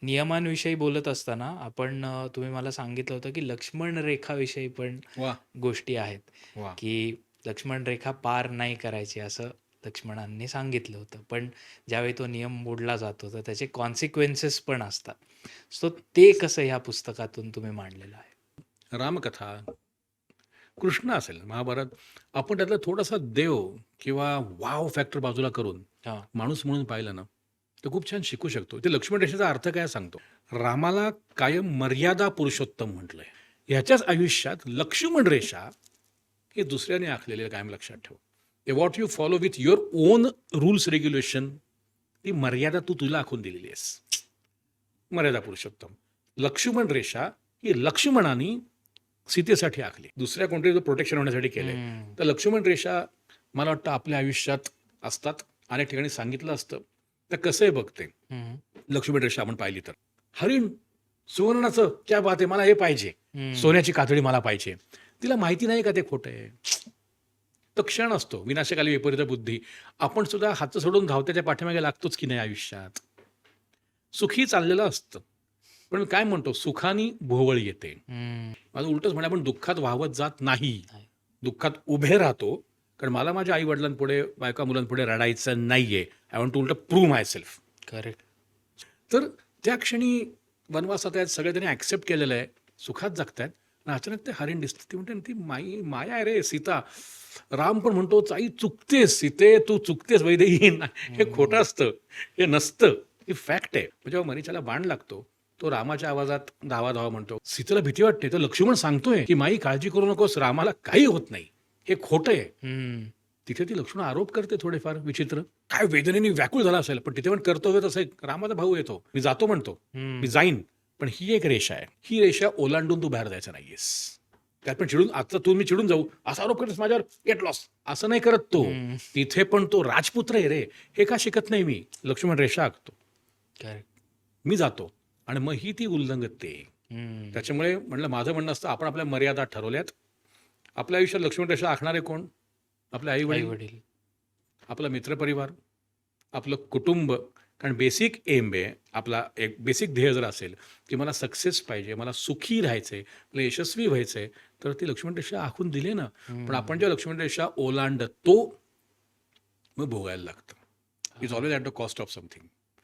नियमांविषयी बोलत असताना आपण तुम्ही मला सांगितलं होतं की लक्ष्मण रेखाविषयी पण वा गोष्टी आहेत, वा की लक्ष्मण रेखा पार नाही करायची असं लक्ष्मणांनी सांगितलं होतं. पण ज्यावेळी तो नियम मोडला जातो तर त्याचे कॉन्सिक्वेन्सेस पण असतात. सो ते कसं ह्या पुस्तकातून तुम्ही मांडलेलं आहे? रामकथा कृष्ण असेल महाभारत आपण त्यातला थोडासा देव किंवा वाव फॅक्टर बाजूला करून हां. माणूस म्हणून पाहिलं ना तर खूप छान शिकू शकतो. ते लक्ष्मण रेषेचा अर्थ काय सांगतो. रामाला कायम मर्यादा पुरुषोत्तम म्हटलंय. ह्याच्याच आयुष्यात लक्ष्मण रेषा हे दुसऱ्याने आखलेले कायम लक्षात ठेव. ए what you follow with your own rules regulation, ती मर्यादा तू तुला आखून दिलेली आहेस. मर्यादा पुरुषोत्तम. लक्ष्मण रेषा ही लक्ष्मणाने सीतेसाठी आखली, दुसऱ्या कोणतरी प्रोटेक्शन होण्यासाठी केलंय. हम्म. तर लक्ष्मण रेषा मला वाटतं आपल्या आयुष्यात असतात, अनेक ठिकाणी सांगितलं असतं. तर कसं आहे बघते हम्म. लक्ष्मण रेषा आपण पाहिली तर हरिण सुवर्णाचं क्या बात आहे, मला हे पाहिजे, हम्म. सोन्याची कातडी मला पाहिजे. तिला माहिती नाही का ते खोटं आहे. तर क्षण असतो विनाशकाली विपरीत बुद्धी. आपण सुद्धा हात सोडून धावत्याच्या पाठीमागे लागतोच की नाही आयुष्यात. सुखी चाललेलं असतं पण काय म्हणतो सुखानी भोवळ येते. हम्म. माझं उलटच म्हणे आपण दुःखात वाहवत जात नाही, नाही. दुःखात उभे राहतो. कारण मला माझ्या आई वडिलांपुढे बायका मुलांपुढे रडायचं नाहीये. आय वॉन्ट टू उलट प्रूव्ह माय सेल्फ. करेक्ट. तर त्या क्षणी वनवासात आहेत, सगळे त्यांनी ॲक्सेप्ट केलेलं आहे, सुखात जगतायत. आणि अचानक ते हरिण दिसतं. ती म्हणते ती माया आहे रे सीता. राम पण म्हणतो आई चुकतेस सीते, तू चुकतेस वैदेही. हे खोटं असतं, हे नसतं, ही फॅक्ट आहे. म्हणजे जेव्हा मरीच्याला बाण लागतो तो रामाच्या आवाजात धावा धावा म्हणतो. सीतेला भीती वाटते. तर लक्ष्मण सांगतोय की माई काळजी करू नकोस, रामाला काही होत नाही, हे खोटं आहे. हम्म. तिथे ती लक्ष्मण आरोप करते थोडेफार विचित्र. काय वेदनेने व्याकुळ झाला असेल, पण तिथे पण कर्तव्य तसं एक रामाचा भाऊ येतो, मी जातो म्हणतो, मी जाईन. पण ही एक रेषा आहे, ही रेषा ओलांडून तू बाहेर जायचं नाहीयेस. त्यात पण चिडून आता तू मी चिडून जाऊ असा आरोप करतेस माझ्यावर, गेट लॉस असं नाही करत तो. हम्म. तिथे पण तो राजपुत्र आहे रे, हे का शिकत नाही मी. लक्ष्मण रेषा आखतो, करेक्ट. मी जातो आणि मग ही ती उल्लंघते. हम्म. त्याच्यामुळे म्हणलं माझं म्हणणं असतं आपण आपल्या मर्यादा ठरवल्यात. आपल्या आयुष्यात लक्ष्मण रेषा आखणारे कोण? आपले आई आई वडील, वडील. आपला मित्रपरिवार, आपलं कुटुंब. कारण बेसिक एम आहे आपला, एक बेसिक ध्येय जर असेल की मला सक्सेस पाहिजे, मला सुखी राहायचंय, मला यशस्वी व्हायचंय, तर ती लक्ष्मण रेषा आखून दिली ना. पण आपण जेव्हा लक्ष्मण रेषा ओलांडतो मग भोगायला लागतं. It's always at the cost of something.